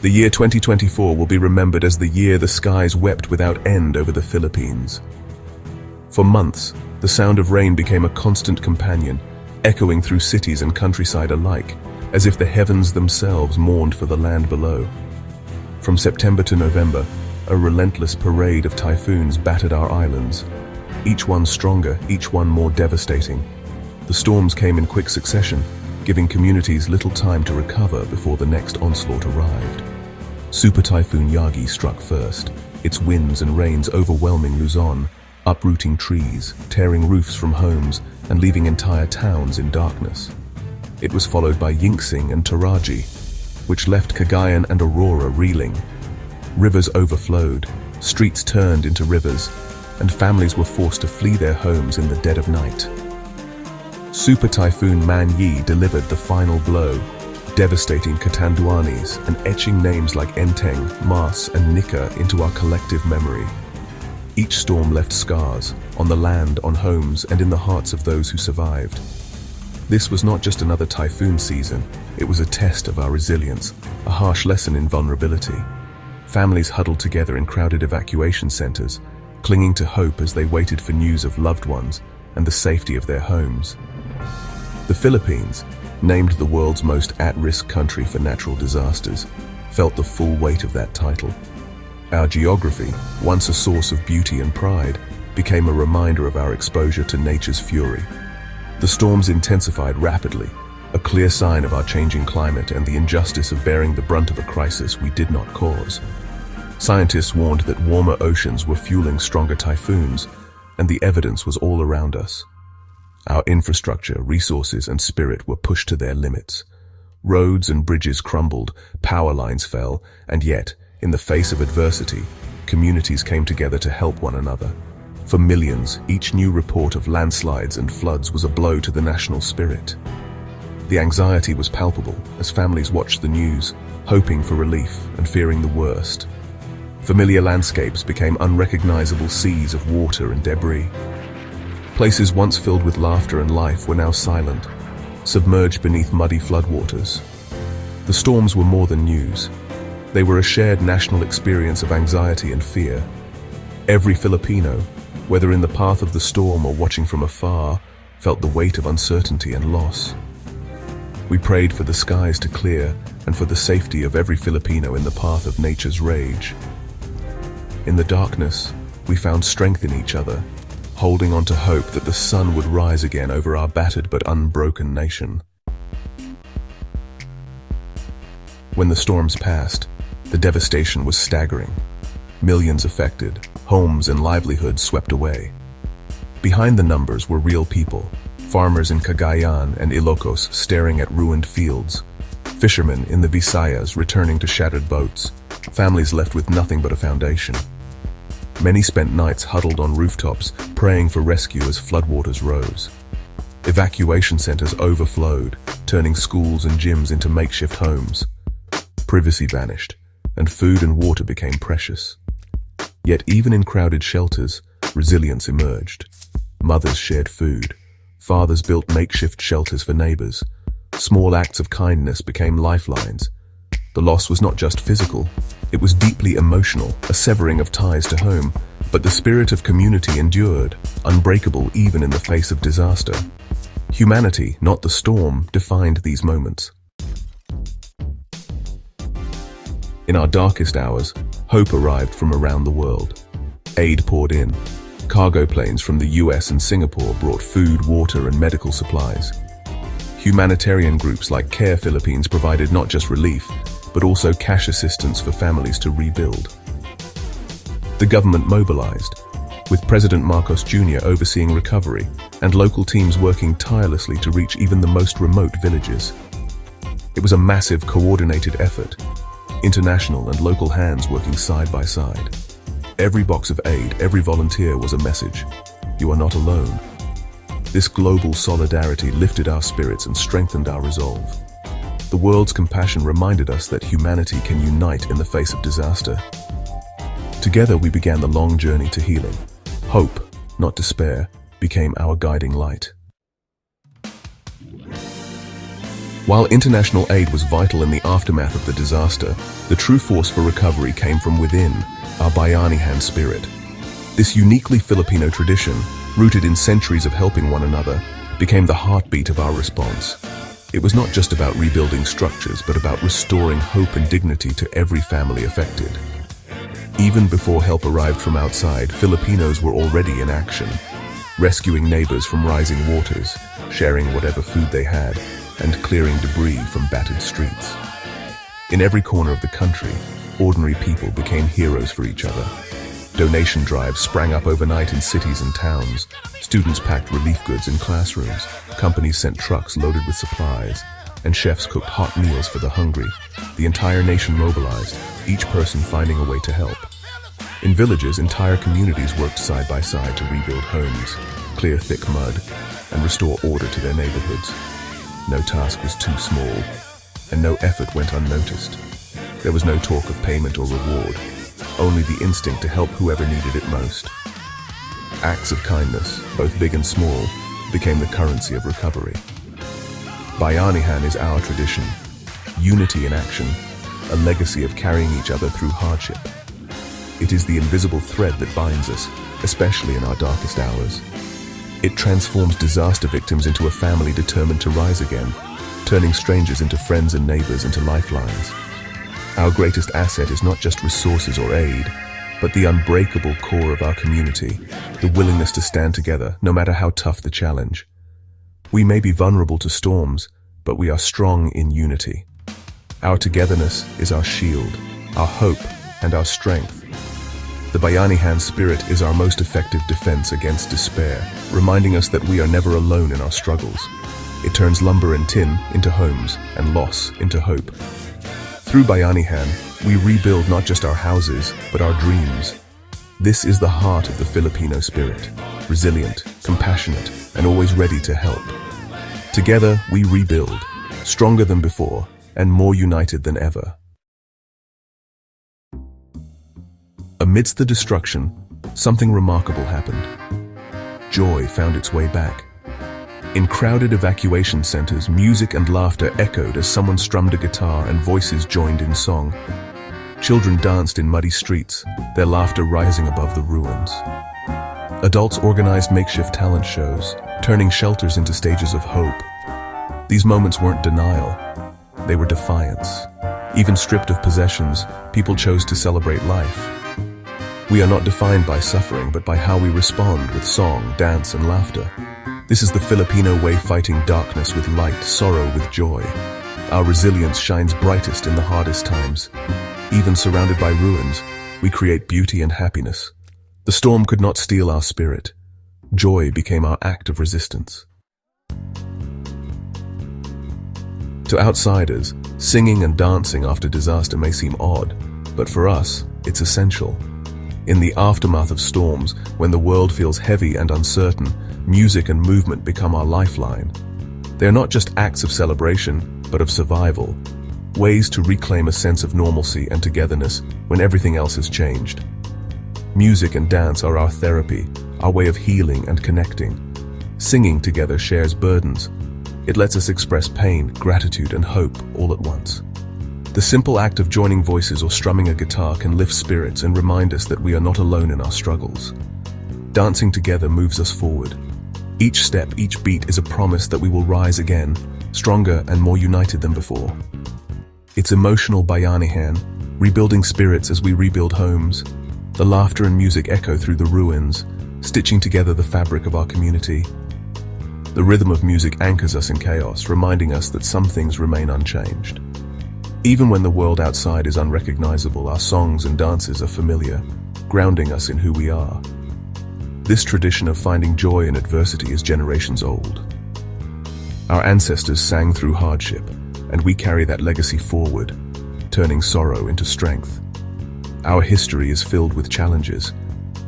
The year 2024 will be remembered as the year the skies wept without end over the Philippines. For months, the sound of rain became a constant companion, echoing through cities and countryside alike, as if the heavens themselves mourned for the land below. From September to November, a relentless parade of typhoons battered our islands, each one stronger, each one more devastating. The storms came in quick succession, giving communities little time to recover before the next onslaught arrived. Super Typhoon Yagi struck first, its winds and rains overwhelming Luzon, uprooting trees, tearing roofs from homes, and leaving entire towns in darkness. It was followed by Yingxing and Taraji, which left Cagayan and Aurora reeling. Rivers overflowed, streets turned into rivers, and families were forced to flee their homes in the dead of night. Super Typhoon Man-yi delivered the final blow, devastating Catanduanes and etching names like Enteng, Mas, and Nika into our collective memory. Each storm left scars, on the land, on homes, and in the hearts of those who survived. This was not just another typhoon season, it was a test of our resilience, a harsh lesson in vulnerability. Families huddled together in crowded evacuation centers, clinging to hope as they waited for news of loved ones and the safety of their homes. The Philippines, named the world's most at-risk country for natural disasters, felt the full weight of that title. Our geography, once a source of beauty and pride, became a reminder of our exposure to nature's fury. The storms intensified rapidly, a clear sign of our changing climate and the injustice of bearing the brunt of a crisis we did not cause. Scientists warned that warmer oceans were fueling stronger typhoons, and the evidence was all around us. Our infrastructure, resources, and spirit were pushed to their limits. Roads and bridges crumbled, power lines fell, and yet, in the face of adversity, communities came together to help one another. For millions, each new report of landslides and floods was a blow to the national spirit. The anxiety was palpable as families watched the news, hoping for relief and fearing the worst. Familiar landscapes became unrecognizable seas of water and debris. Places once filled with laughter and life were now silent, submerged beneath muddy floodwaters. The storms were more than news. They were a shared national experience of anxiety and fear. Every Filipino, whether in the path of the storm or watching from afar, felt the weight of uncertainty and loss. We prayed for the skies to clear and for the safety of every Filipino in the path of nature's rage. In the darkness, we found strength in each other, holding on to hope that the sun would rise again over our battered but unbroken nation. When the storms passed, the devastation was staggering. Millions affected, homes and livelihoods swept away. Behind the numbers were real people, farmers in Cagayan and Ilocos staring at ruined fields, fishermen in the Visayas returning to shattered boats, families left with nothing but a foundation. Many spent nights huddled on rooftops, praying for rescue as floodwaters rose. Evacuation centers overflowed, turning schools and gyms into makeshift homes. Privacy vanished, and food and water became precious. Yet even in crowded shelters, resilience emerged. Mothers shared food. Fathers built makeshift shelters for neighbors. Small acts of kindness became lifelines. The loss was not just physical, it was deeply emotional, a severing of ties to home, but the spirit of community endured, unbreakable even in the face of disaster. Humanity, not the storm, defined these moments. In our darkest hours, hope arrived from around the world. Aid poured in. Cargo planes from the US and Singapore brought food, water, and medical supplies. Humanitarian groups like Care Philippines provided not just relief, but also cash assistance for families to rebuild. The government mobilized, with President Marcos Jr. overseeing recovery and local teams working tirelessly to reach even the most remote villages. It was a massive, coordinated effort, international and local hands working side by side. Every box of aid, every volunteer was a message. You are not alone. This global solidarity lifted our spirits and strengthened our resolve. The world's compassion reminded us that humanity can unite in the face of disaster. Together we began the long journey to healing. Hope, not despair, became our guiding light. While international aid was vital in the aftermath of the disaster, the true force for recovery came from within, our Bayanihan spirit. This uniquely Filipino tradition, rooted in centuries of helping one another, became the heartbeat of our response. It was not just about rebuilding structures, but about restoring hope and dignity to every family affected. Even before help arrived from outside, Filipinos were already in action, rescuing neighbors from rising waters, sharing whatever food they had, and clearing debris from battered streets. In every corner of the country, ordinary people became heroes for each other. Donation drives sprang up overnight in cities and towns. Students packed relief goods in classrooms. Companies sent trucks loaded with supplies. And chefs cooked hot meals for the hungry. The entire nation mobilized, each person finding a way to help. In villages, entire communities worked side by side to rebuild homes, clear thick mud, and restore order to their neighborhoods. No task was too small, and no effort went unnoticed. There was no talk of payment or reward, only the instinct to help whoever needed it most. Acts of kindness, both big and small, became the currency of recovery. Bayanihan is our tradition, unity in action, a legacy of carrying each other through hardship. It is the invisible thread that binds us, especially in our darkest hours. It transforms disaster victims into a family determined to rise again, turning strangers into friends and neighbors into lifelines. Our greatest asset is not just resources or aid, but the unbreakable core of our community, the willingness to stand together no matter how tough the challenge. We may be vulnerable to storms, but we are strong in unity. Our togetherness is our shield, our hope, and our strength. The Bayanihan spirit is our most effective defense against despair, reminding us that we are never alone in our struggles. It turns lumber and tin into homes and loss into hope. Through Bayanihan, we rebuild not just our houses, but our dreams. This is the heart of the Filipino spirit, resilient, compassionate, and always ready to help. Together, we rebuild, stronger than before, and more united than ever. Amidst the destruction, something remarkable happened. Joy found its way back. In crowded evacuation centers, music and laughter echoed as someone strummed a guitar and voices joined in song. Children danced in muddy streets, their laughter rising above the ruins. Adults organized makeshift talent shows, turning shelters into stages of hope. These moments weren't denial, they were defiance. Even stripped of possessions, people chose to celebrate life. We are not defined by suffering, but by how we respond with song, dance, and laughter. This is the Filipino way, fighting darkness with light, sorrow with joy. Our resilience shines brightest in the hardest times. Even surrounded by ruins, we create beauty and happiness. The storm could not steal our spirit. Joy became our act of resistance. To outsiders, singing and dancing after disaster may seem odd, but for us, it's essential. In the aftermath of storms, when the world feels heavy and uncertain, music and movement become our lifeline. They are not just acts of celebration, but of survival, ways to reclaim a sense of normalcy and togetherness when everything else has changed. Music and dance are our therapy, our way of healing and connecting. Singing together shares burdens. It lets us express pain, gratitude, and hope all at once. The simple act of joining voices or strumming a guitar can lift spirits and remind us that we are not alone in our struggles. Dancing together moves us forward. Each step, each beat is a promise that we will rise again, stronger and more united than before. It's emotional Bayanihan, rebuilding spirits as we rebuild homes. The laughter and music echo through the ruins, stitching together the fabric of our community. The rhythm of music anchors us in chaos, reminding us that some things remain unchanged. Even when the world outside is unrecognizable, our songs and dances are familiar, grounding us in who we are. This tradition of finding joy in adversity is generations old. Our ancestors sang through hardship, and we carry that legacy forward, turning sorrow into strength. Our history is filled with challenges,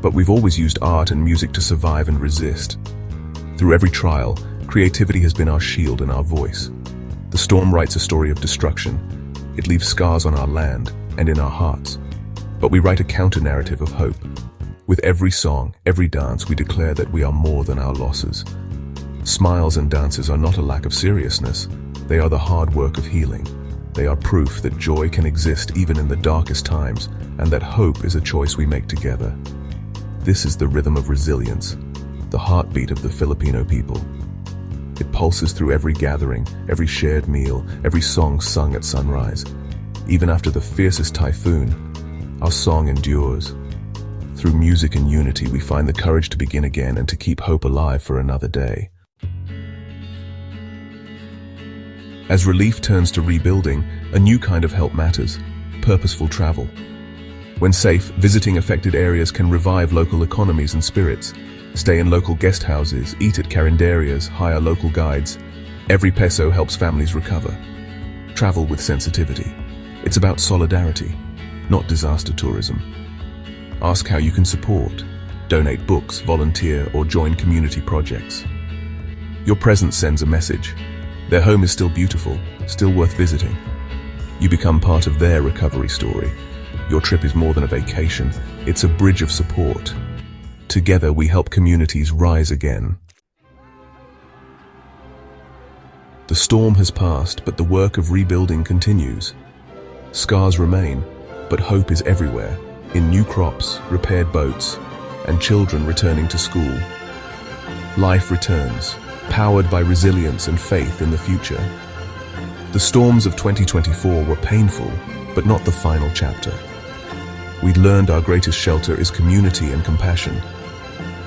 but we've always used art and music to survive and resist. Through every trial, creativity has been our shield and our voice. The storm writes a story of destruction. It leaves scars on our land and in our hearts. But we write a counter-narrative of hope. With every song, every dance, we declare that we are more than our losses. Smiles and dances are not a lack of seriousness. They are the hard work of healing. They are proof that joy can exist even in the darkest times, and that hope is a choice we make together. This is the rhythm of resilience, the heartbeat of the Filipino people. It pulses through every gathering, every shared meal, every song sung at sunrise. Even after the fiercest typhoon, our song endures. Through music and unity, we find the courage to begin again and to keep hope alive for another day. As relief turns to rebuilding, a new kind of help matters: purposeful travel. When safe, visiting affected areas can revive local economies and spirits. Stay in local guest houses, eat at carinderias, hire local guides. Every peso helps families recover. Travel with sensitivity. It's about solidarity, not disaster tourism. Ask how you can support. Donate books, volunteer, or join community projects. Your presence sends a message. Their home is still beautiful, still worth visiting. You become part of their recovery story. Your trip is more than a vacation, it's a bridge of support. Together we help communities rise again. The storm has passed, but the work of rebuilding continues. Scars remain, but hope is everywhere, in new crops, repaired boats, and children returning to school. Life returns, powered by resilience and faith in the future. The storms of 2024 were painful, but not the final chapter. We learned our greatest shelter is community and compassion.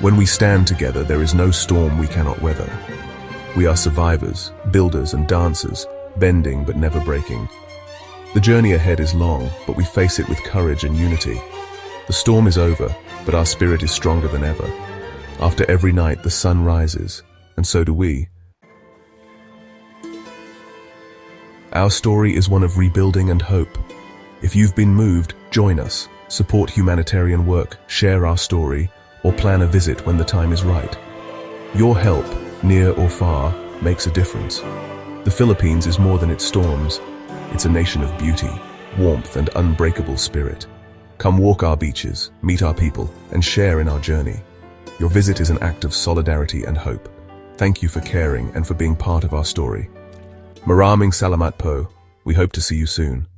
When we stand together, there is no storm we cannot weather. We are survivors, builders and dancers, bending but never breaking. The journey ahead is long, but we face it with courage and unity. The storm is over, but our spirit is stronger than ever. After every night, the sun rises, and so do we. Our story is one of rebuilding and hope. If you've been moved, join us. Support humanitarian work, share our story, or plan a visit when the time is right. Your help, near or far, makes a difference. The Philippines is more than its storms. It's a nation of beauty, warmth, and unbreakable spirit. Come walk our beaches, meet our people, and share in our journey. Your visit is an act of solidarity and hope. Thank you for caring and for being part of our story. Maraming salamat po. We hope to see you soon.